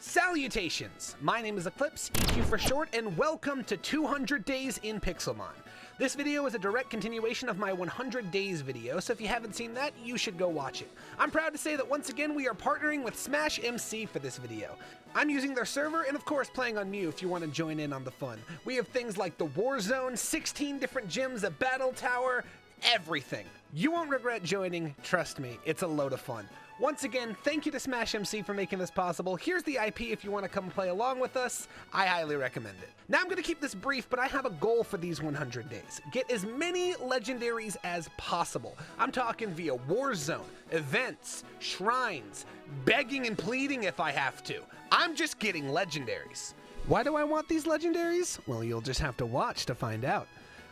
Salutations! My name is Eqlipse, EQ for short, and welcome to 200 Days in Pixelmon. This video is a direct continuation of my 100 Days video, so if you haven't seen that, you should go watch it. I'm proud to say that once again we are partnering with Smash MC for this video. I'm using their server and of course playing on Mew if you want to join in on the fun. We have things like the War Zone, 16 different gyms, a battle tower, everything. You won't regret joining, trust me, it's a load of fun. Once again, thank you to Smash MC for making this possible. Here's the IP if you want to come play along with us. I highly recommend it. Now I'm going to keep this brief, but I have a goal for these 100 days. Get as many legendaries as possible. I'm talking via Warzone, events, shrines, begging and pleading if I have to. I'm just getting legendaries. Why do I want these legendaries? Well, you'll just have to watch to find out.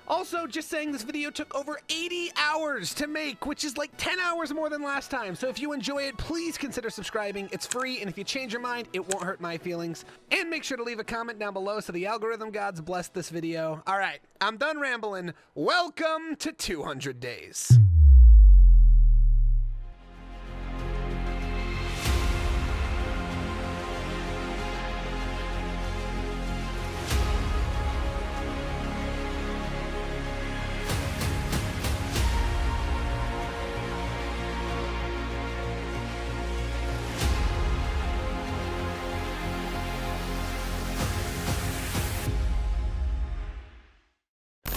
Also, just saying this video took over 80 hours to make, which is like 10 hours more than last time. So if you enjoy it, please consider subscribing. It's free, and if you change your mind, it won't hurt my feelings. And make sure to leave a comment down below so the algorithm gods bless this video. All right, I'm done rambling. Welcome to 200 Days.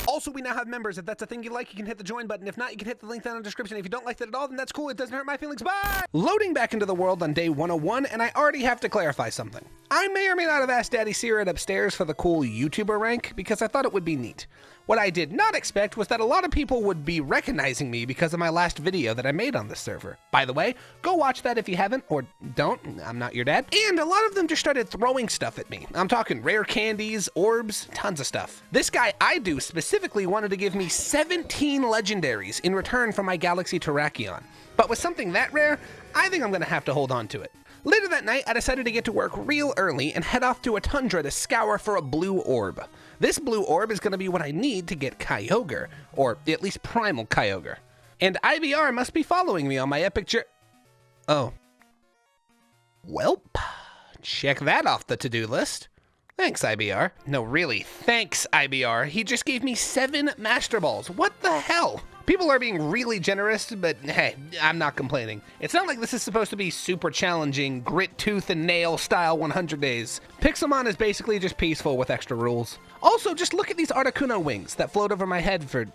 Also, we now have members. If that's a thing you like, you can hit the join button. If not, you can hit the link down in the description. If you don't like that at all, then that's cool. It doesn't hurt my feelings. Bye! Loading back into the world on day 101, and I already have to clarify something. I may or may not have asked Daddy Sirud upstairs for the cool YouTuber rank because I thought it would be neat. What I did not expect was that a lot of people would be recognizing me because of my last video that I made on this server. By the way, go watch that if you haven't, or don't, I'm not your dad. And a lot of them just started throwing stuff at me. I'm talking rare candies, orbs, tons of stuff. This guy I do specifically wanted to give me 17 legendaries in return for my Galaxy Terrakion. But with something that rare, I think I'm gonna have to hold on to it. Later that night, I decided to get to work real early and head off to a tundra to scour for a blue orb. This blue orb is going to be what I need to get Kyogre, or at least Primal Kyogre. And IBR must be following me on my epic Oh. Welp. Check that off the to-do list. Thanks, IBR. No, really, thanks, IBR. He just gave me 7 Master Balls. What the hell? People are being really generous, but hey, I'm not complaining. It's not like this is supposed to be super challenging, grit tooth and nail style 100 days. Pixelmon is basically just peaceful with extra rules. Also, just look at these Articuno wings that float over my head for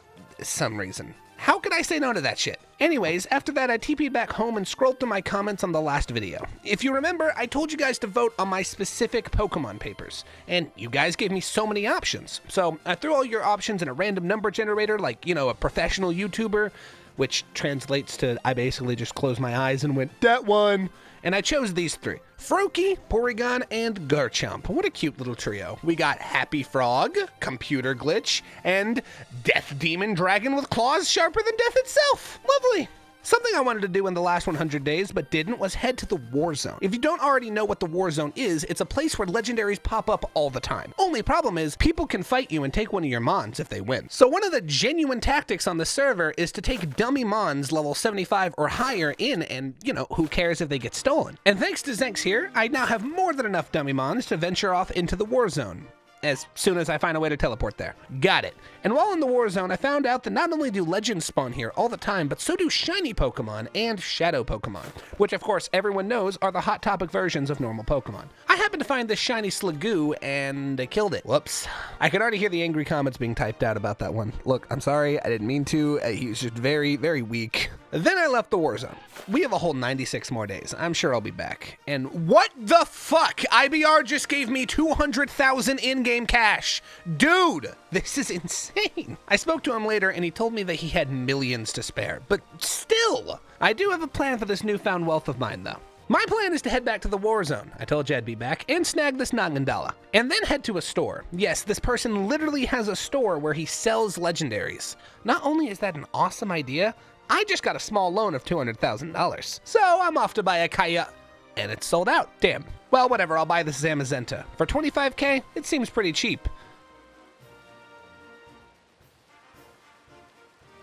some reason. How could I say no to that shit? Anyways, after that I TP'd back home and scrolled through my comments on the last video. If you remember, I told you guys to vote on my specific Pokemon papers, and you guys gave me so many options. So I threw all your options in a random number generator like, you know, a professional YouTuber, which translates to I basically just closed my eyes and went, that one. And I chose these 3. Froakie, Porygon, and Garchomp. What a cute little trio. We got Happy Frog, Computer Glitch, and Death Demon Dragon with claws sharper than death itself. Lovely. Something I wanted to do in the last 100 days but didn't was head to the War Zone. If you don't already know what the War Zone is, it's a place where legendaries pop up all the time. Only problem is people can fight you and take one of your mons if they win. So one of the genuine tactics on the server is to take dummy mons level 75 or higher in, and you know, who cares if they get stolen. And thanks to Zenx here, I now have more than enough dummy mons to venture off into the War Zone. As soon as I find a way to teleport there. Got it. And while in the War Zone, I found out that not only do legends spawn here all the time, but so do shiny Pokemon and shadow Pokemon, which of course everyone knows are the hot topic versions of normal Pokemon. I happened to find this shiny Sliggoo and I killed it. Whoops. I could already hear the angry comments being typed out about that one. Look, I'm sorry, I didn't mean to. He was just very, very weak. Then I left the War Zone. We have a whole 96 more days. I'm sure I'll be back. And what the fuck? IBR just gave me 200,000 in-game cash. Dude, this is insane. I spoke to him later and he told me that he had millions to spare, but still. I do have a plan for this newfound wealth of mine though. My plan is to head back to the War Zone, I told you I'd be back, and snag this Nagandala. And then head to a store. Yes, this person literally has a store where he sells legendaries. Not only is that an awesome idea, I just got a small loan of $200,000. So I'm off to buy a Kaya, and it's sold out. Damn. Well, whatever, I'll buy this Zamazenta. For 25K, it seems pretty cheap.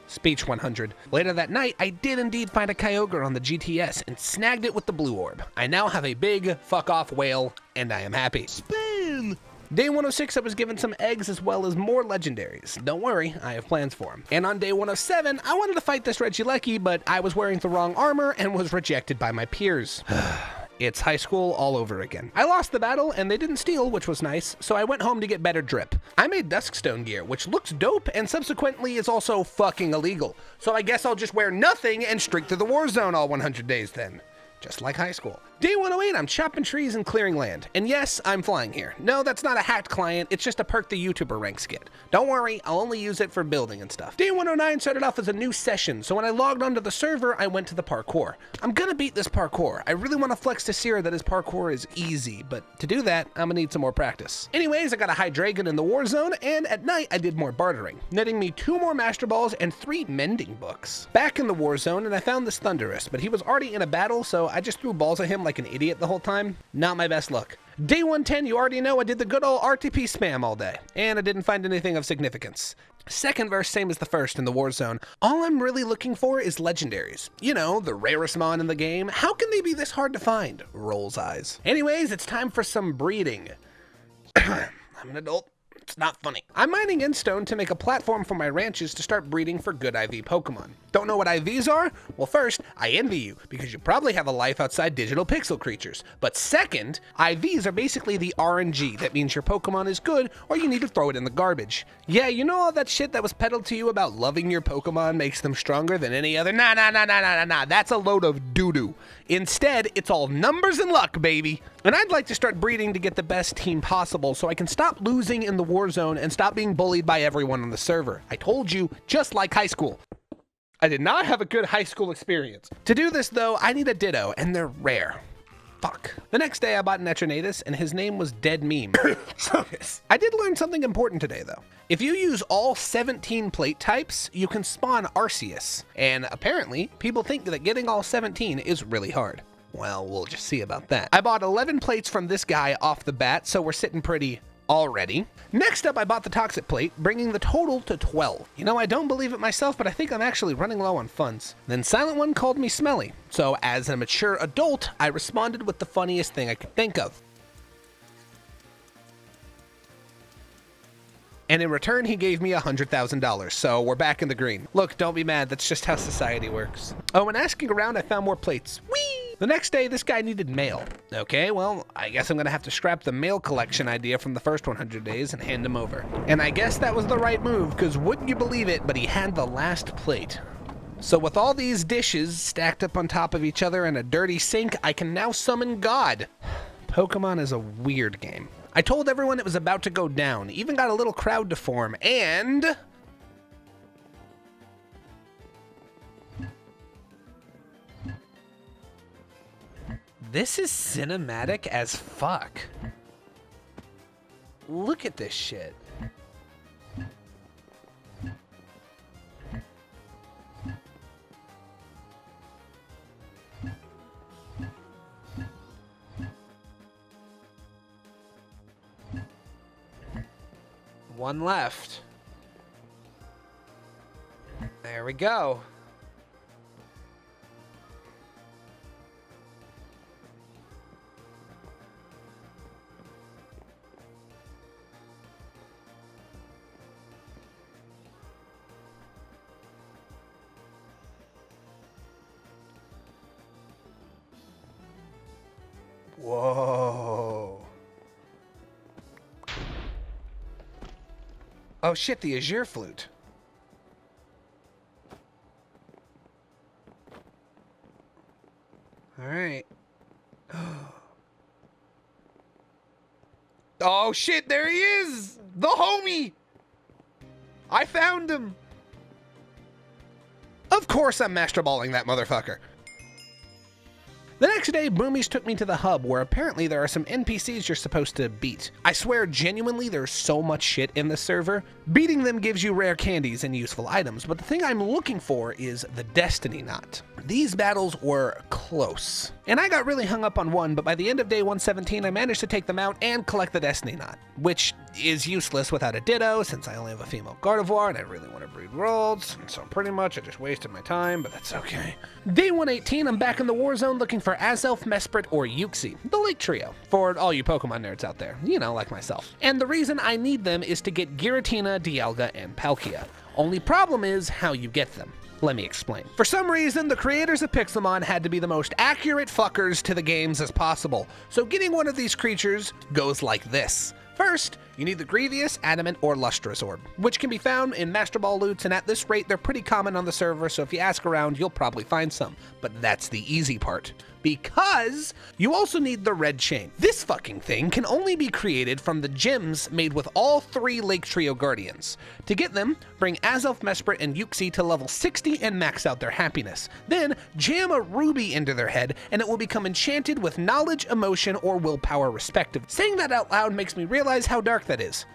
Speech 100. Later that night, I did indeed find a Kyogre on the GTS and snagged it with the blue orb. I now have a big fuck-off whale and I am happy. Spin! Day 106, I was given some eggs as well as more legendaries. Don't worry, I have plans for them. And on day 107, I wanted to fight this Regieleki, but I was wearing the wrong armor and was rejected by my peers. It's high school all over again. I lost the battle and they didn't steal, which was nice, so I went home to get better drip. I made Duskstone gear, which looks dope and subsequently is also fucking illegal. So I guess I'll just wear nothing and streak through the war zone all 100 days then. Just like high school. Day 108, I'm chopping trees and clearing land. And yes, I'm flying here. No, that's not a hacked client, it's just a perk the YouTuber ranks get. Don't worry, I'll only use it for building and stuff. Day 109 started off as a new session, so when I logged onto the server, I went to the parkour. I'm gonna beat this parkour. I really want to flex to Sierra that his parkour is easy, but to do that, I'm gonna need some more practice. Anyways, I got a high dragon in the war zone, and at night, I did more bartering, netting me 2 more master balls and 3 mending books. Back in the war zone, and I found this Thunderous, but he was already in a battle, so I just threw balls at him like an idiot the whole time. Not my best look. Day 110, you already know I did the good old RTP spam all day, and I didn't find anything of significance. Second verse, same as the first in the war zone. All I'm really looking for is legendaries. You know, the rarest mon in the game. How can they be this hard to find? Rolls eyes. Anyways, it's time for some breeding. I'm an adult. It's not funny. I'm mining Endstone to make a platform for my ranches to start breeding for good IV Pokemon. Don't know what IVs are? Well, first, I envy you, because you probably have a life outside digital pixel creatures. But second, IVs are basically the RNG. That means your Pokemon is good, or you need to throw it in the garbage. Yeah, you know all that shit that was peddled to you about loving your Pokemon makes them stronger than any other? Nah. That's a load of doo-doo. Instead, it's all numbers and luck, baby. And I'd like to start breeding to get the best team possible so I can stop losing in the war zone and stop being bullied by everyone on the server. I told you, just like high school. I did not have a good high school experience. To do this though, I need a Ditto, and they're rare. Fuck. The next day I bought an Eternatus, and his name was Dead Meme. I did learn something important today though. If you use all 17 plate types, you can spawn Arceus. And apparently, people think that getting all 17 is really hard. Well, we'll just see about that. I bought 11 plates from this guy off the bat, so we're sitting pretty already. Next up, I bought the Toxic plate, bringing the total to 12. You know, I don't believe it myself, but I think I'm actually running low on funds. Then Silent One called me smelly. So as a mature adult, I responded with the funniest thing I could think of. And in return, he gave me $100,000, so we're back in the green. Look, don't be mad, that's just how society works. Oh, and asking around, I found more plates. Whee! The next day, this guy needed mail. Okay, well, I guess I'm gonna have to scrap the mail collection idea from the first 100 days and hand him over. And I guess that was the right move, because wouldn't you believe it, but he had the last plate. So with all these dishes stacked up on top of each other in a dirty sink, I can now summon God. Pokemon is a weird game. I told everyone it was about to go down, even got a little crowd to form, and... this is cinematic as fuck. Look at this shit. One left. There we go. Whoa. Oh shit, the Azure Flute. Alright. Oh shit, there he is! The homie! I found him! Of course I'm master balling that motherfucker. The next day, Boomies took me to the hub, where apparently there are some NPCs you're supposed to beat. I swear, genuinely, there's so much shit in this server. Beating them gives you rare candies and useful items, but the thing I'm looking for is the Destiny Knot. These battles were close. And I got really hung up on one, but by the end of day 117, I managed to take them out and collect the Destiny Knot, which is useless without a Ditto, since I only have a female Gardevoir, and I really want to breed worlds, so pretty much I just wasted my time, but that's okay. Day 118, I'm back in the war zone looking for Azelf, Mesprit, or Uxie, the Lake Trio, for all you Pokemon nerds out there, you know, like myself. And the reason I need them is to get Giratina, Dialga, and Palkia. Only problem is how you get them. Let me explain. For some reason, the creators of Pixelmon had to be the most accurate fuckers to the games as possible, so getting one of these creatures goes like this. First, you need the Grievous, Adamant, or Lustrous Orb, which can be found in Master Ball loots, and at this rate, they're pretty common on the server, so if you ask around, you'll probably find some. But that's the easy part. Because you also need the Red Chain. This fucking thing can only be created from the gems made with all 3 Lake Trio Guardians. To get them, bring Azelf, Mesprit, and Uxie to level 60 and max out their happiness. Then, jam a ruby into their head, and it will become enchanted with knowledge, emotion, or willpower respectively. Saying that out loud makes me realize how dark that is.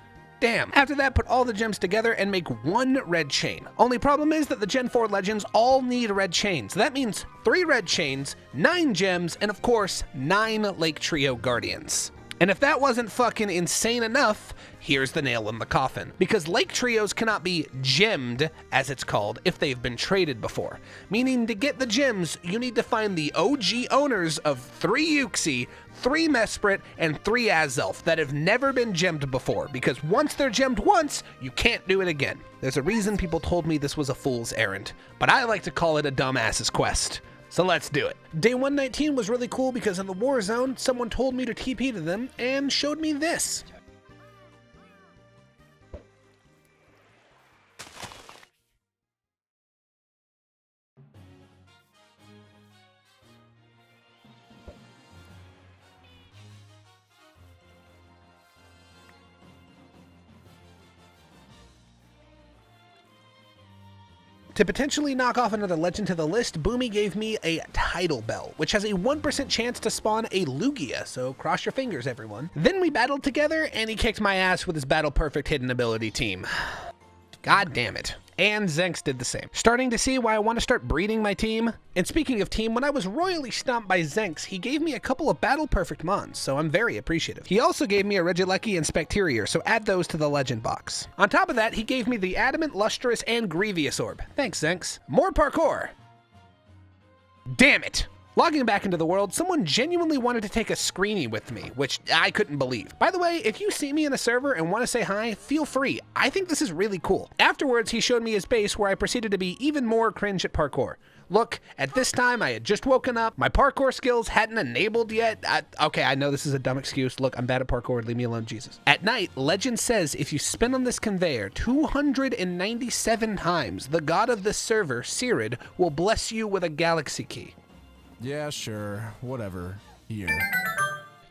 Damn. After that, put all the gems together and make 1 red chain. Only problem is that the Gen 4 legends all need red chains. That means 3 red chains, 9 gems, and of course, 9 Lake Trio Guardians. And if that wasn't fucking insane enough, here's the nail in the coffin. Because Lake Trios cannot be gemmed, as it's called, if they've been traded before. Meaning to get the gems, you need to find the OG owners of 3 Uxie, 3 Mesprit, and 3 Azelf that have never been gemmed before, because once they're gemmed once, you can't do it again. There's a reason people told me this was a fool's errand, but I like to call it a dumbass's quest. So let's do it. Day 119 was really cool because in the war zone, someone told me to TP to them and showed me this. To potentially knock off another legend to the list, Boomy gave me a Tidal Bell, which has a 1% chance to spawn a Lugia, so cross your fingers, everyone. Then we battled together, and he kicked my ass with his Battle Perfect hidden ability team. God damn it. And Zenx did the same. Starting to see why I want to start breeding my team. And speaking of team, when I was royally stomped by Zenx, he gave me a couple of Battle Perfect Mons, so I'm very appreciative. He also gave me a Regieleki and Specterior, so add those to the legend box. On top of that, he gave me the Adamant, Lustrous, and Grievous Orb. Thanks, Zenx. More parkour. Damn it. Logging back into the world, someone genuinely wanted to take a screenie with me, which I couldn't believe. By the way, if you see me in a server and want to say hi, feel free. I think this is really cool. Afterwards, he showed me his base where I proceeded to be even more cringe at parkour. Look, at this time, I had just woken up. My parkour skills hadn't enabled yet. Okay, I know this is a dumb excuse. Look, I'm bad at parkour. Leave me alone, Jesus. At night, legend says if you spin on this conveyor 297 times, the god of this server, Sirud, will bless you with a galaxy key. Yeah, sure. Whatever. Here.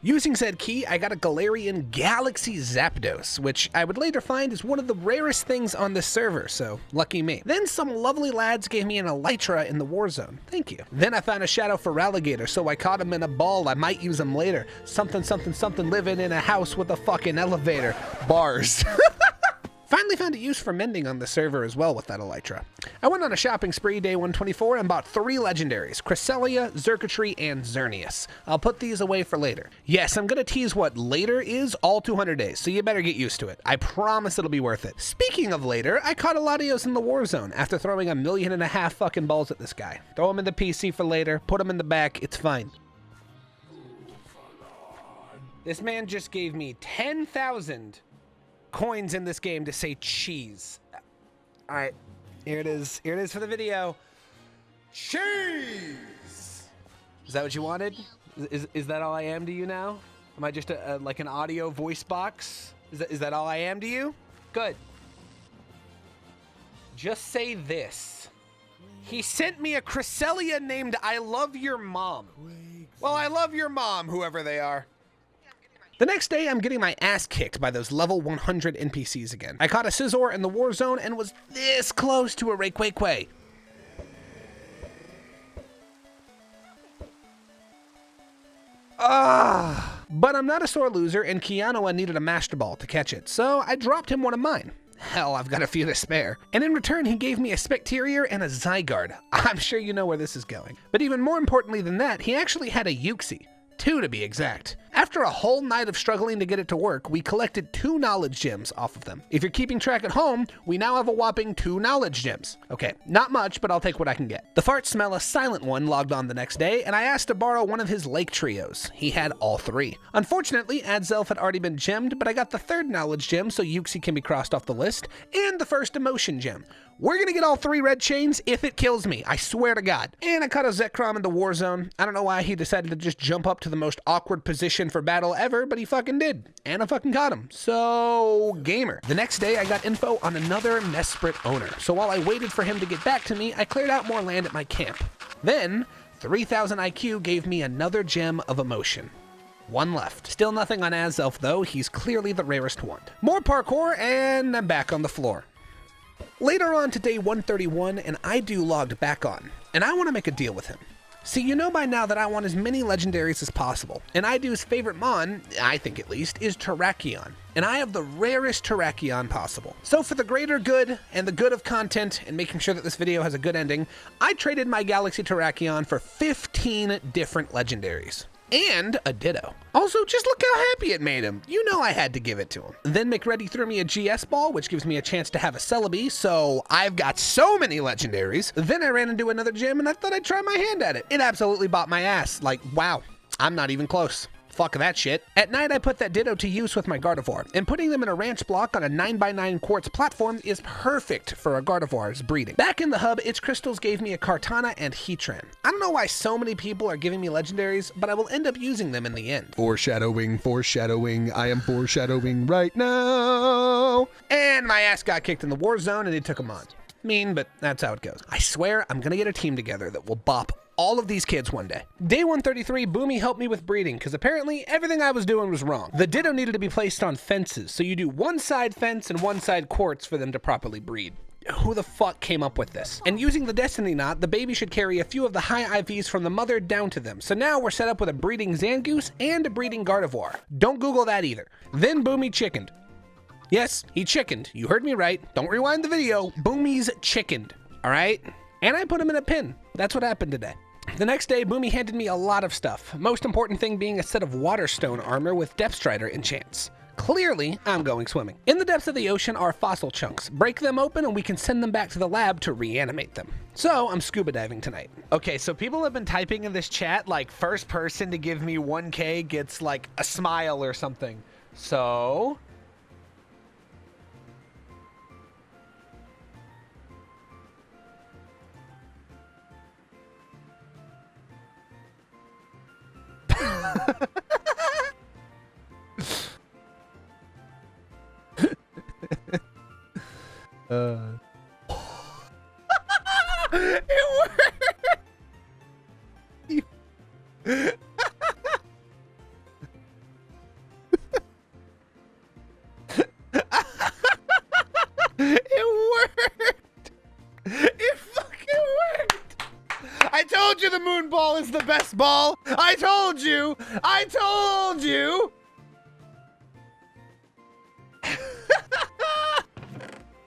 Using said key, I got a Galarian Galaxy Zapdos, which I would later find is one of the rarest things on this server, so lucky me. Then some lovely lads gave me an Elytra in the war zone. Thank you. Then I found a Shadow for Alligator, so I caught him in a ball. I might use him later. Something, something, something living in a house with a fucking elevator. Bars. Finally found a use for mending on the server as well with that Elytra. I went on a shopping spree day 124 and bought 3 legendaries, Cresselia, Xurkitree, and Xerneas. I'll put these away for later. Yes, I'm gonna tease what later is all 200 days, so you better get used to it. I promise it'll be worth it. Speaking of later, I caught a Latios in the war zone after throwing 1.5 million fucking balls at this guy. Throw him in the PC for later, put him in the back, it's fine. This man just gave me 10,000 coins in this game to say cheese. All right, here it is. Here it is for the video. Cheese! Is that what you wanted? Is that all I am to you now? Am I just like an audio voice box? Is that all I am to you? Good. Just say this. He sent me a Cresselia named I Love Your Mom. Well, I love your mom, whoever they are. The next day, I'm getting my ass kicked by those level 100 NPCs again. I caught a Scizor in the war zone and was this close to a Rayquaza. But I'm not a sore loser, and Kianoa needed a Master Ball to catch it, so I dropped him one of mine. Hell, I've got a few to spare. And in return, he gave me a Specterior and a Zygarde. I'm sure you know where this is going. But even more importantly than that, he actually had a Uxie. 2 to be exact. After a whole night of struggling to get it to work, we collected 2 knowledge gems off of them. If you're keeping track at home, we now have a whopping 2 knowledge gems. Okay, not much, but I'll take what I can get. The Fart Smell, a silent one, logged on the next day, and I asked to borrow one of his lake trios. He had all 3. Unfortunately, Adzelf had already been gemmed, but I got the 3rd knowledge gem, so Uxie can be crossed off the list, and the 1st emotion gem. We're gonna get all 3 red chains if it kills me, I swear to God. And I caught a Zekrom into Warzone. I don't know why he decided to just jump up to the most awkward position for battle ever, but he fucking did. And I fucking caught him. So, gamer. The next day, I got info on another Mesprit owner. So while I waited for him to get back to me, I cleared out more land at my camp. Then, 3000 IQ gave me another gem of emotion. 1 left. Still nothing on Azelf though, he's clearly the rarest one. More parkour, and I'm back on the floor. Later on to day 131, an Idu logged back on, and I want to make a deal with him. See, you know by now that I want as many legendaries as possible, and Idu's favorite mon, I think at least, is Terrakion, and I have the rarest Terrakion possible. So for the greater good, and the good of content, and making sure that this video has a good ending, I traded my Galaxy Terrakion for 15 different legendaries. And a Ditto. Also, just look how happy it made him. You know I had to give it to him. Then McReady threw me a GS ball, which gives me a chance to have a Celebi, so I've got so many legendaries. Then I ran into another gym and I thought I'd try my hand at it. It absolutely bought my ass. Like, wow, I'm not even close. Fuck that shit. At night, I put that Ditto to use with my Gardevoir, and putting them in a ranch block on a 9x9 quartz platform is perfect for a Gardevoir's breeding. Back in the hub, its crystals gave me a Kartana and Heatran. I don't know why so many people are giving me legendaries, but I will end up using them in the end. Foreshadowing, foreshadowing, I am foreshadowing right now. And my ass got kicked in the war zone and it took him on. Mean, but that's how it goes. I swear I'm gonna get a team together that will bop all of these kids one day. Day 133, Boomy helped me with breeding, because apparently everything I was doing was wrong. The Ditto needed to be placed on fences, so you do one side fence and one side quartz for them to properly breed. Who the fuck came up with this? And using the Destiny Knot, the baby should carry a few of the high IVs from the mother down to them. So now we're set up with a breeding Zangoose and a breeding Gardevoir. Don't Google that either. Then Boomy chickened. Yes, he chickened. You heard me right. Don't rewind the video. Boomy's chickened, all right? And I put him in a pin. That's what happened today. The next day, Boomy handed me a lot of stuff. Most important thing being a set of Waterstone armor with Depth Strider enchants. Clearly, I'm going swimming. In the depths of the ocean are fossil chunks. Break them open and we can send them back to the lab to reanimate them. So I'm scuba diving tonight. Okay, so people have been typing in this chat like first person to give me 1K gets like a smile or something. So... It worked! It worked! It fucking worked! I told you the moon ball is the best ball! I told you! I told you!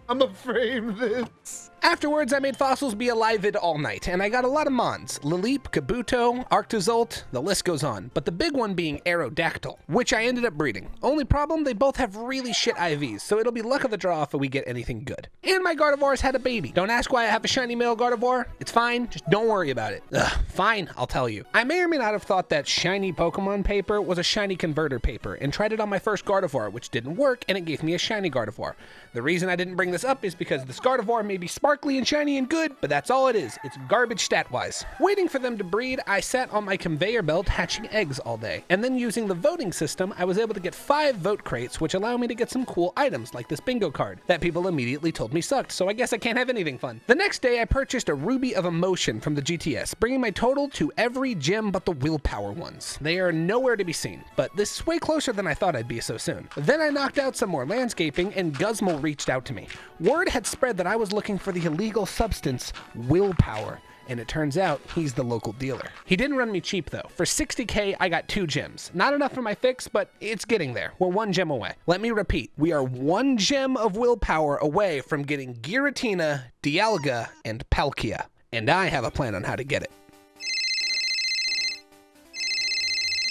I'm gonna frame this. Afterwards, I made fossils be alive-id all night, and I got a lot of mons. Laleep, Kabuto, Arctozolt, the list goes on, but the big one being Aerodactyl, which I ended up breeding. Only problem, they both have really shit IVs, so it'll be luck of the draw if we get anything good. And my Gardevoir's had a baby. Don't ask why I have a shiny male Gardevoir. It's fine, just don't worry about it. Ugh, fine, I'll tell you. I may or may not have thought that shiny Pokemon paper was a shiny converter paper, and tried it on my first Gardevoir, which didn't work, and it gave me a shiny Gardevoir. The reason I didn't bring this up is because this Gardevoir may be sparkly and shiny and good, but that's all it is. It's garbage stat-wise. Waiting for them to breed, I sat on my conveyor belt hatching eggs all day. And then using the voting system, I was able to get 5 vote crates, which allow me to get some cool items, like this bingo card, that people immediately told me sucked, so I guess I can't have anything fun. The next day, I purchased a Ruby of Emotion from the GTS, bringing my total to every gym but the willpower ones. They are nowhere to be seen, but this is way closer than I thought I'd be so soon. Then I knocked out some more landscaping, and Guzmal reached out to me. Word had spread that I was looking for the illegal substance, willpower. And it turns out he's the local dealer. He didn't run me cheap though. For 60K, I got 2 gems. Not enough for my fix, but it's getting there. We're 1 gem away. Let me repeat, we are 1 gem of willpower away from getting Giratina, Dialga, and Palkia. And I have a plan on how to get it.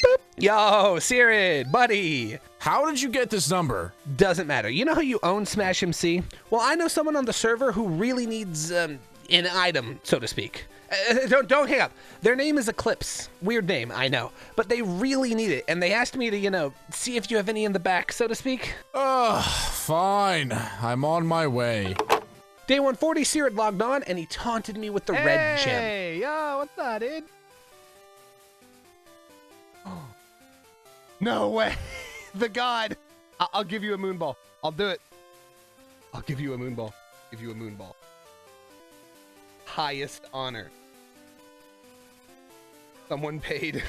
Boop. Yo, Sirid, buddy. How did you get this number? Doesn't matter. You know how you own Smash MC? Well, I know someone on the server who really needs an item, so to speak. Don't hang up. Their name is Eqlipse. Weird name, I know. But they really need it, and they asked me to, see if you have any in the back, so to speak. Ugh, fine. I'm on my way. Day 140, Sirid logged on, and he taunted me with the red gem. Hey, yo, what's up, dude? No way. The god. I'll give you a moon ball. I'll do it. I'll give you a moon ball. Give you a moon ball. Highest honor. Someone paid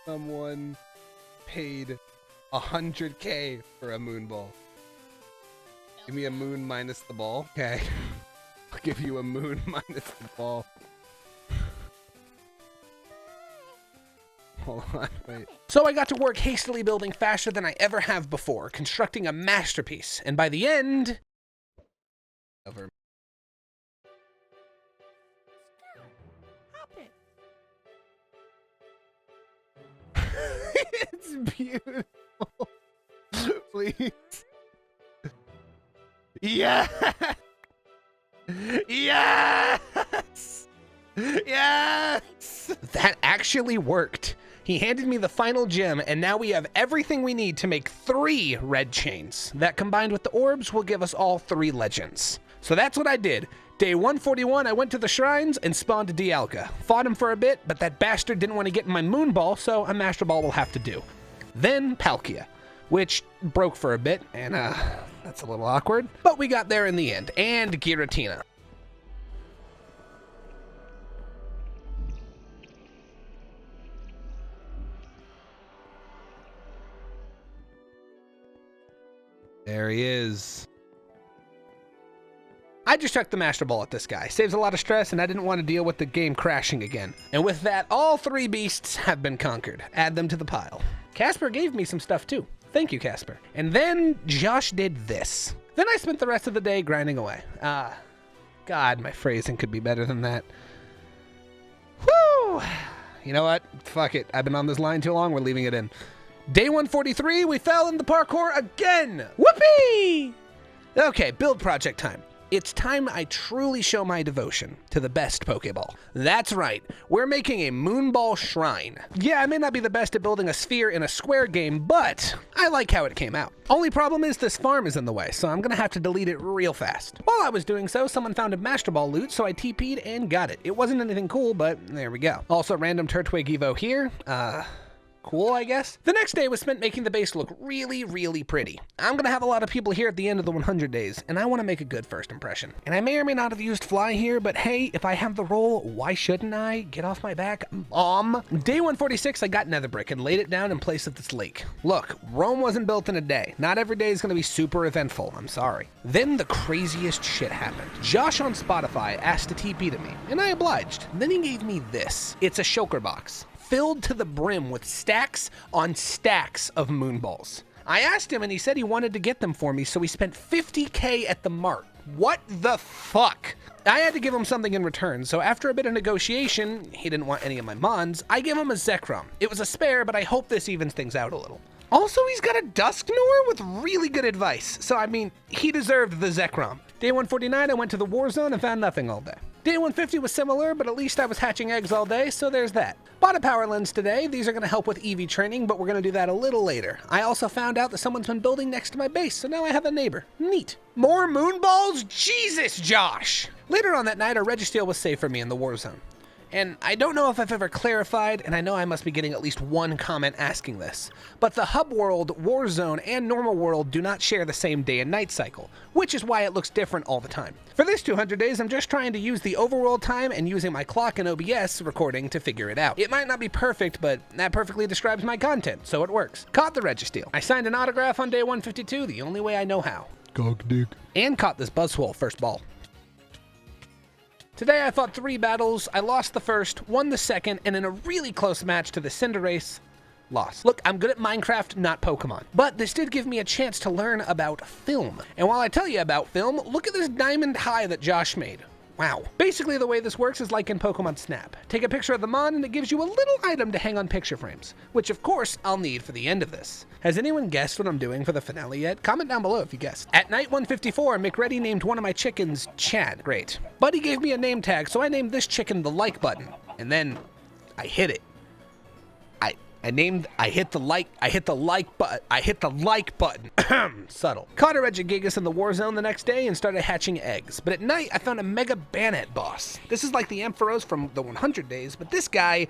100K for a moon ball. Give me a moon minus the ball. Okay. I'll give you a moon minus the ball. Hold on, wait. So I got to work hastily building faster than I ever have before, constructing a masterpiece. And by the end... Over. It's beautiful. Please. Yes! Yes! Yes! That actually worked. He handed me the final gem, and now we have everything we need to make 3 red chains. That combined with the orbs will give us all 3 legends. So that's what I did. Day 141, I went to the shrines and spawned a Dialga. Fought him for a bit, but that bastard didn't want to get in my moon ball, so a master ball will have to do. Then Palkia, which broke for a bit, and that's a little awkward. But we got there in the end, and Giratina. There he is. I just chucked the Master Ball at this guy. Saves a lot of stress, and I didn't want to deal with the game crashing again. And with that, all 3 beasts have been conquered. Add them to the pile. Casper gave me some stuff too. Thank you, Casper. And then Josh did this. Then I spent the rest of the day grinding away. God, my phrasing could be better than that. Whew! You know what? Fuck it. I've been on this line too long. We're leaving it in. Day 143, we fell in the parkour again. Whoopee! Okay, build project time. It's time I truly show my devotion to the best Pokeball. That's right, we're making a Moonball Shrine. Yeah, I may not be the best at building a sphere in a square game, but I like how it came out. Only problem is this farm is in the way, so I'm gonna have to delete it real fast. While I was doing so, someone found a Master Ball loot, so I TP'd and got it. It wasn't anything cool, but there we go. Also, random Turtwig Evo here. Cool, I guess. The next day was spent making the base look really, really pretty. I'm gonna have a lot of people here at the end of the 100 days, and I wanna make a good first impression. And I may or may not have used Fly here, but hey, if I have the role, why shouldn't I? Get off my back, Mom. Day 146, I got Nether Brick and laid it down in place of this lake. Look, Rome wasn't built in a day. Not every day is gonna be super eventful, I'm sorry. Then the craziest shit happened. Josh on Spotify asked to TP to me, and I obliged. Then he gave me this. It's a shulker box, filled to the brim with stacks on stacks of moonballs. I asked him and he said he wanted to get them for me, so he spent 50K at the mart. What the fuck? I had to give him something in return, so after a bit of negotiation, he didn't want any of my mons, I gave him a Zekrom. It was a spare, but I hope this evens things out a little. Also, he's got a Dusknoir with really good advice, so I mean, he deserved the Zekrom. Day 149, I went to the war zone and found nothing all day. Day 150 was similar, but at least I was hatching eggs all day, so there's that. Bought a power lens today. These are going to help with EV training, but we're going to do that a little later. I also found out that someone's been building next to my base, so now I have a neighbor. Neat. More moonballs? Jesus, Josh! Later on that night, a Registeel was saved for me in the war zone. And I don't know if I've ever clarified, and I know I must be getting at least one comment asking this, but the hub world, war zone, and normal world do not share the same day and night cycle, which is why it looks different all the time. For this 200 days, I'm just trying to use the overworld time and using my clock and OBS recording to figure it out. It might not be perfect, but that perfectly describes my content, so it works. Caught the Registeel. I signed an autograph on day 152, the only way I know how. Gog dick. And caught this Buzzwole first ball. Today I fought 3 battles, I lost the first, won the second, and in a really close match to the Cinderace, lost. Look, I'm good at Minecraft, not Pokemon. But this did give me a chance to learn about film. And while I tell you about film, look at this diamond high that Josh made. Wow. Basically, the way this works is like in Pokemon Snap. Take a picture of the mon and it gives you a little item to hang on picture frames, which of course I'll need for the end of this. Has anyone guessed what I'm doing for the finale yet? Comment down below if you guessed. At night 154, McReady named one of my chickens Chad. Great. Buddy gave me a name tag, so I named this chicken the like button. And then I hit it. I hit the like button. Subtle. Caught a Regigigas in the war zone the next day and started hatching eggs. But at night, I found a Mega Banet boss. This is like the Ampharos from the 100 days, but this guy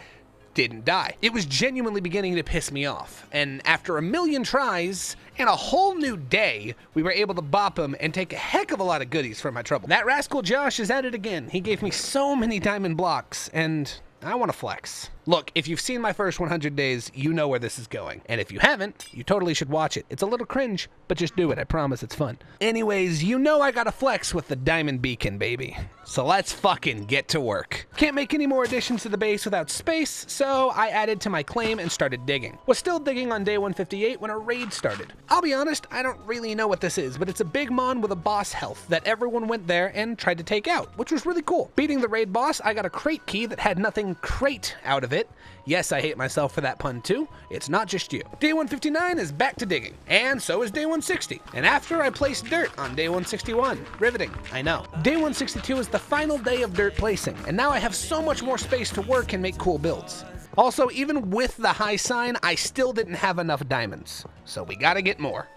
didn't die. It was genuinely beginning to piss me off. And after a million tries and a whole new day, we were able to bop him and take a heck of a lot of goodies for my trouble. That rascal Josh is at it again. He gave me so many diamond blocks, and I want to flex. Look, if you've seen my first 100 days, you know where this is going. And if you haven't, you totally should watch it. It's a little cringe, but just do it. I promise it's fun. Anyways, you know I gotta flex with the diamond beacon, baby. So let's fucking get to work. Can't make any more additions to the base without space, so I added to my claim and started digging. Was still digging on day 158 when a raid started. I'll be honest, I don't really know what this is, but it's a big mon with a boss health that everyone went there and tried to take out, which was really cool. Beating the raid boss, I got a crate key that had nothing crate out of it. Yes, I hate myself for that pun too. It's not just you. Day 159 is back to digging, and so is day 160. And after I placed dirt on day 161. Riveting, I know. Day 162 is the final day of dirt placing, and now I have so much more space to work and make cool builds. Also, even with the high sign, I still didn't have enough diamonds, so we gotta get more.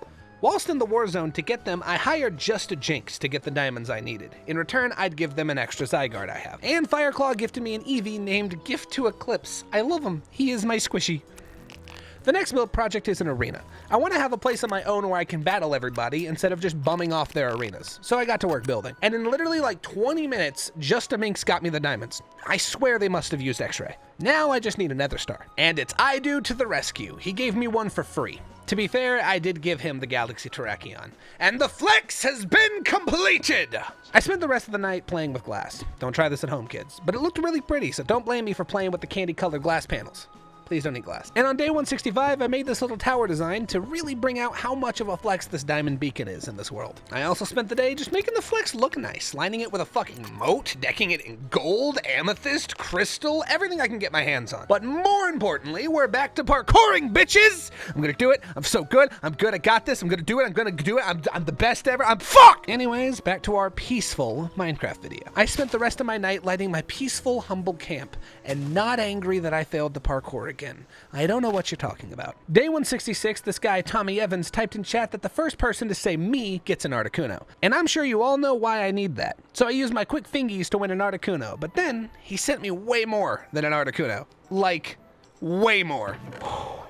Whilst in the war zone, to get them, I hired just a Jinx to get the diamonds I needed. In return, I'd give them an extra Zygarde I have. And Fireclaw gifted me an Eevee named Gift to Eqlipse. I love him. He is my squishy. The next build project is an arena. I want to have a place on my own where I can battle everybody instead of just bumming off their arenas. So I got to work building. And in literally like 20 minutes, Just a Minx got me the diamonds. I swear they must have used X-ray. Now I just need a Nether Star. And it's Idu to the rescue. He gave me one for free. To be fair, I did give him the Galaxy Terrakion. And the flex has been completed! I spent the rest of the night playing with glass. Don't try this at home, kids. But it looked really pretty, so don't blame me for playing with the candy-colored glass panels. Please don't eat glass. And on day 165, I made this little tower design to really bring out how much of a flex this diamond beacon is in this world. I also spent the day just making the flex look nice, lining it with a fucking moat, decking it in gold, amethyst, crystal, everything I can get my hands on. But more importantly, we're back to parkouring, bitches! I'm gonna do it. I'm so good. I'm good. I got this. I'm gonna do it. I'm gonna do it. I'm the best ever. I'm fucked! Anyways, back to our peaceful Minecraft video. I spent the rest of my night lighting my peaceful, humble camp and not angry that I failed to parkour again. I don't know what you're talking about. Day 166, this guy Tommy Evans typed in chat that the first person to say me gets an Articuno. And I'm sure you all know why I need that. So I used my quick fingies to win an Articuno, but then he sent me way more than an Articuno. Like, way more.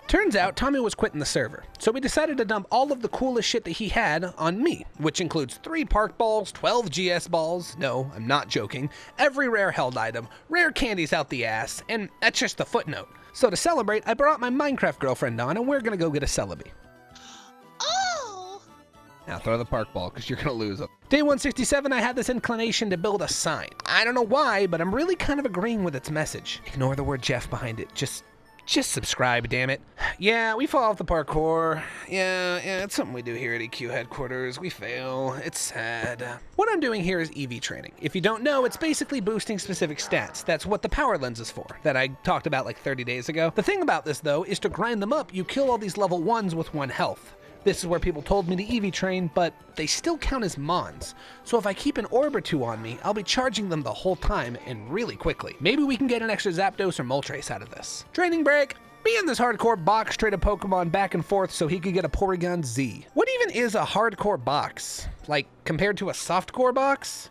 Turns out Tommy was quitting the server, so we decided to dump all of the coolest shit that he had on me, which includes 3 park balls, 12 GS balls, no, I'm not joking, every rare held item, rare candies out the ass, and that's just the footnote. So to celebrate, I brought my Minecraft girlfriend on, and we're gonna go get a Celebi. Oh! Now throw the park ball, because you're going to lose them. Day 167, I had this inclination to build a sign. I don't know why, but I'm really kind of agreeing with its message. Ignore the word Jeff behind it, just subscribe, damn it. Yeah, we fall off the parkour. Yeah, it's something we do here at EQ headquarters. We fail. It's sad. What I'm doing here is EV training. If you don't know, it's basically boosting specific stats. That's what the power lens is for, that I talked about like 30 days ago. The thing about this, though, is to grind them up, you kill all these level 1s with 1 health. This is where people told me to EV train, but they still count as mons. So if I keep an orb or 2 on me, I'll be charging them the whole time and really quickly. Maybe we can get an extra Zapdos or Moltres out of this. Training break. Me and this hardcore box traded Pokemon back and forth so he could get a Porygon Z. What even is a hardcore box? Like, compared to a softcore box?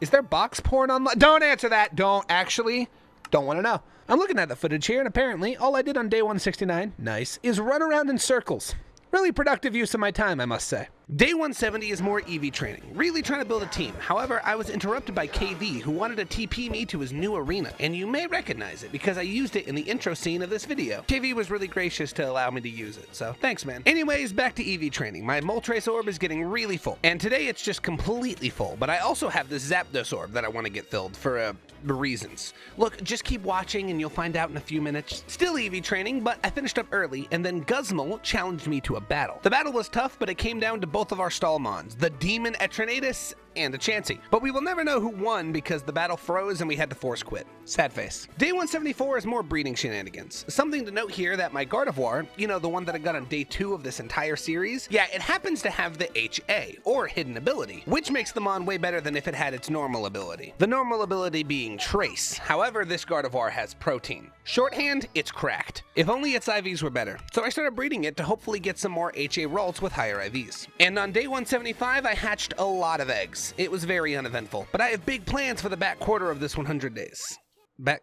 Is there box porn online? Don't answer that. Don't want to know. I'm looking at the footage here, and apparently all I did on day 169, nice, is run around in circles. Really productive use of my time, I must say. Day 170 is more EV training, really trying to build a team. However, I was interrupted by KV, who wanted to TP me to his new arena, and you may recognize it because I used it in the intro scene of this video. KV was really gracious to allow me to use it, so thanks, man. Anyways, back to EV training. My Moltres orb is getting really full, and today it's just completely full, but I also have this Zapdos orb that I want to get filled for reasons. Look, just keep watching and you'll find out in a few minutes. Still EV training, but I finished up early, and then Guzmal challenged me to a battle. The battle was tough, but it came down to both of our Stallmons, the Demon Eternatus and a Chansey. But we will never know who won because the battle froze and we had to force quit. Sad face. Day 174 is more breeding shenanigans. Something to note here that my Gardevoir, you know, the one that I got on day 2 of this entire series, yeah, it happens to have the HA, or hidden ability, which makes the Mon way better than if it had its normal ability. The normal ability being Trace. However, this Gardevoir has Protein. Shorthand, it's cracked. If only its IVs were better. So I started breeding it to hopefully get some more HA rolls with higher IVs. And on day 175, I hatched a lot of eggs. It was very uneventful, but I have big plans for the back quarter of this 100 days. Back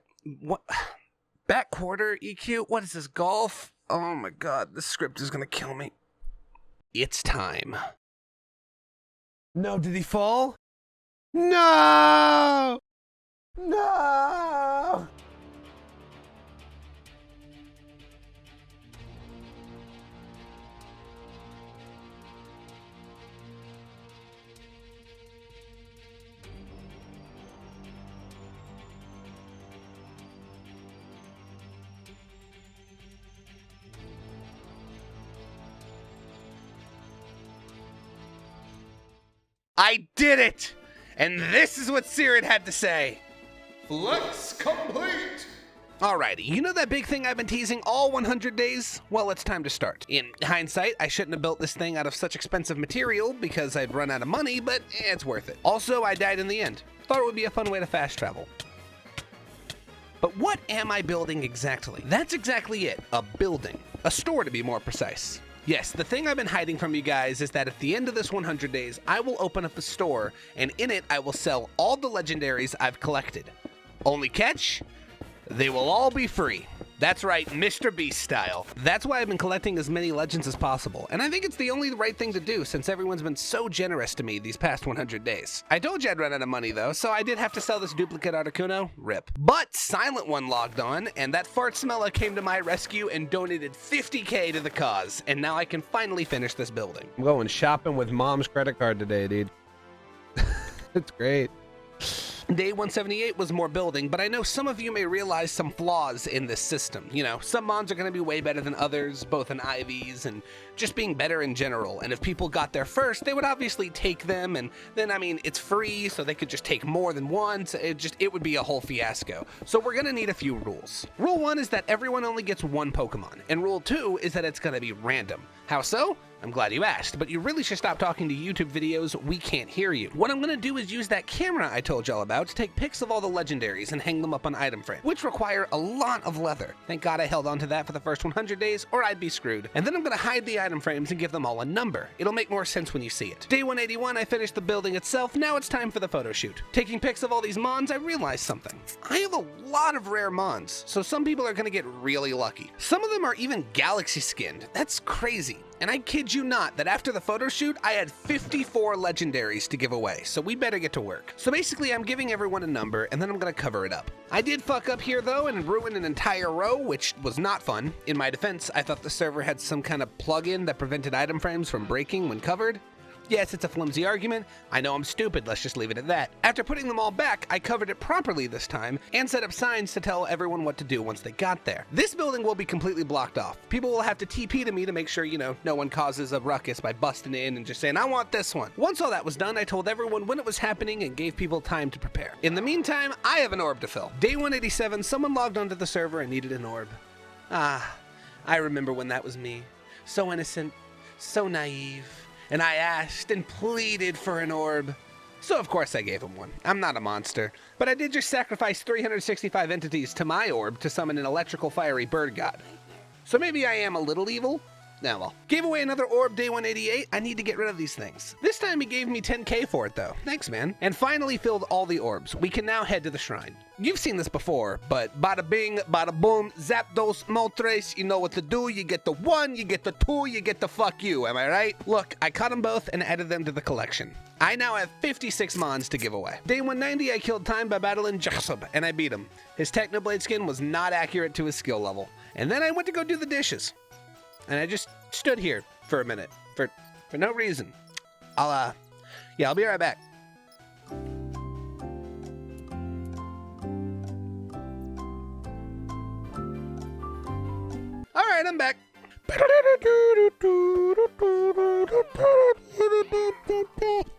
quarter, EQ? What is this, golf? Oh my god, this script is gonna kill me. It's time. No, did he fall? No! No! I did it! And this is what Sirud had to say. Flex complete! Alrighty, you know that big thing I've been teasing all 100 days? Well, it's time to start. In hindsight, I shouldn't have built this thing out of such expensive material because I'd run out of money, but it's worth it. Also, I died in the end. Thought it would be a fun way to fast travel. But what am I building exactly? That's exactly it, a building. A store to be more precise. Yes, the thing I've been hiding from you guys is that at the end of this 100 days, I will open up a store, and in it, I will sell all the legendaries I've collected. Only catch? They will all be free. That's right, Mr. Beast style. That's why I've been collecting as many legends as possible, and I think it's the only right thing to do since everyone's been so generous to me these past 100 days. I told you I'd run out of money though, so I did have to sell this duplicate Articuno, rip. But Silent One logged on, and that fart smeller came to my rescue and donated 50k to the cause, and now I can finally finish this building. I'm going shopping with mom's credit card today, dude. It's great. Day 178 was more building, but I know some of you may realize some flaws in this system. You know, some mons are going to be way better than others, both in IVs and just being better in general. And if people got there first, they would obviously take them, and then, I mean, it's free, so they could just take more than one, so it would be a whole fiasco. So we're going to need a few rules. Rule 1 is that everyone only gets one Pokemon, and Rule 2 is that it's going to be random. How so? I'm glad you asked, but you really should stop talking to YouTube videos. We can't hear you. What I'm gonna do is use that camera I told y'all about to take pics of all the legendaries and hang them up on item frame, which require a lot of leather. Thank God I held on to that for the first 100 days, or I'd be screwed. And then I'm gonna hide the item frames and give them all a number. It'll make more sense when you see it. Day 181, I finished the building itself. Now it's time for the photo shoot. Taking pics of all these mons, I realized something. I have a lot of rare mons, so some people are gonna get really lucky. Some of them are even galaxy skinned. That's crazy. And I kid you not that after the photo shoot, I had 54 legendaries to give away, so we better get to work. So basically, I'm giving everyone a number, and then I'm gonna cover it up. I did fuck up here though, and ruin an entire row, which was not fun. In my defense, I thought the server had some kind of plugin that prevented item frames from breaking when covered. Yes, it's a flimsy argument. I know I'm stupid, let's just leave it at that. After putting them all back, I covered it properly this time and set up signs to tell everyone what to do once they got there. This building will be completely blocked off. People will have to TP to me to make sure, you know, no one causes a ruckus by busting in and just saying, I want this one. Once all that was done, I told everyone when it was happening and gave people time to prepare. In the meantime, I have an orb to fill. Day 187, someone logged onto the server and needed an orb. Ah, I remember when that was me. So innocent, so naive. And I asked and pleaded for an orb. So of course I gave him one. I'm not a monster. But I did just sacrifice 365 entities to my orb to summon an electrical fiery bird god. So maybe I am a little evil, Now, well. Gave away another orb day 188. I need to get rid of these things. This time he gave me 10k for it, though. Thanks, man. And finally filled all the orbs. We can now head to the shrine. You've seen this before, but bada bing, bada boom, zapdos, moltres, you know what to do. You get the 1, you get the 2, you get the fuck you, am I right? Look, I caught them both and added them to the collection. I now have 56 mons to give away. Day 190, I killed time by battling Jaxub, and I beat him. His Technoblade skin was not accurate to his skill level. And then I went to go do the dishes. And I just stood here for a minute, for no reason. I'll be right back. All right, I'm back.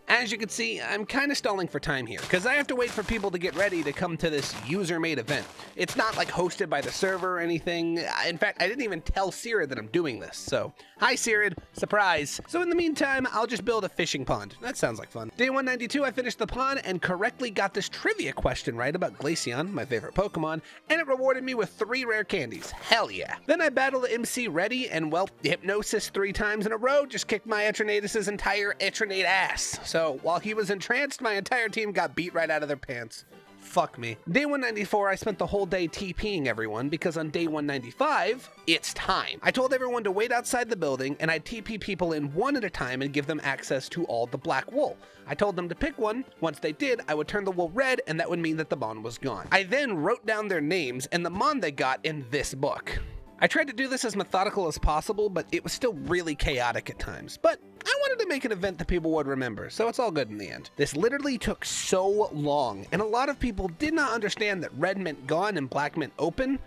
As you can see, I'm kind of stalling for time here, because I have to wait for people to get ready to come to this user-made event. It's not like hosted by the server or anything. In fact, I didn't even tell Sirud that I'm doing this, so hi Sirud, surprise. So in the meantime, I'll just build a fishing pond. That sounds like fun. Day 192, I finished the pond and correctly got this trivia question right about Glaceon, my favorite Pokemon, and it rewarded me with 3 rare candies. Hell yeah. Then I battled the MC Ready, and well, Hypnosis 3 times in a row just kicked my Eternatus' entire Eternate ass. So while he was entranced, my entire team got beat right out of their pants. Fuck me. Day 194, I spent the whole day TPing everyone because on day 195, it's time. I told everyone to wait outside the building and I'd TP people in one at a time and give them access to all the black wool. I told them to pick one. Once they did, I would turn the wool red and that would mean that the mon was gone. I then wrote down their names and the mon they got in this book. I tried to do this as methodical as possible, but it was still really chaotic at times. But I wanted to make an event that people would remember, so it's all good in the end. This literally took so long, and a lot of people did not understand that red meant gone and black meant open.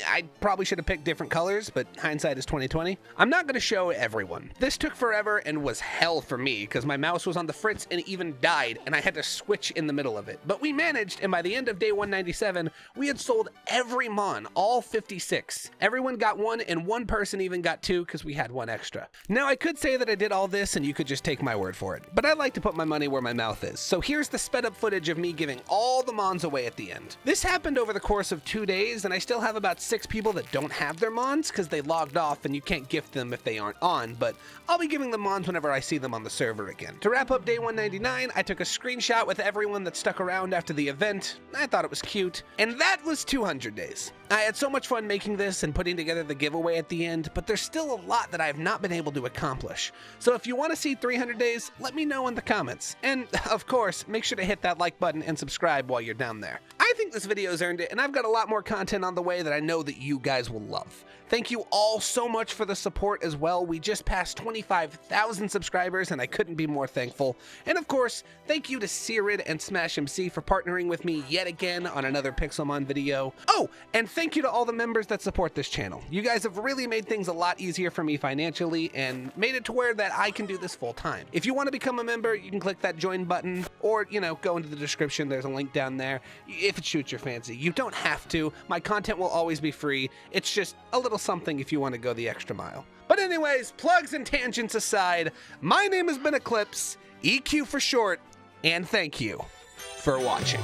I probably should have picked different colors, but hindsight is 20/20. I'm not going to show everyone. This took forever and was hell for me because my mouse was on the fritz and it even died and I had to switch in the middle of it. But we managed, and by the end of day 197, we had sold every mon, all 56. Everyone got one and one person even got 2 because we had 1 extra. Now I could say that I did all this and you could just take my word for it, but I like to put my money where my mouth is. So here's the sped up footage of me giving all the mons away at the end. This happened over the course of 2 days and I still have about 6 people that don't have their mons because they logged off and you can't gift them if they aren't on, but I'll be giving them mons whenever I see them on the server again. To wrap up day 199, I took a screenshot with everyone that stuck around after the event. I thought it was cute, and that was 200 days. I had so much fun making this and putting together the giveaway at the end, but there's still a lot that I have not been able to accomplish. So if you want to see 300 days, let me know in the comments. And of course, make sure to hit that like button and subscribe while you're down there. I think this video's earned it, and I've got a lot more content on the way that I know that you guys will love. Thank you all so much for the support as well. We just passed 25,000 subscribers and I couldn't be more thankful. And of course, thank you to Sirud and Smash MC for partnering with me yet again on another Pixelmon video. Oh, and thank you to all the members that support this channel. You guys have really made things a lot easier for me financially and made it to where that I can do this full time. If you want to become a member, you can click that join button or, go into the description. There's a link down there if it shoots your fancy. You don't have to. My content will always be free. It's just a little something if you want to go the extra mile. But anyways, plugs and tangents aside, my name has been Eqlipse, EQ for short, and thank you for watching.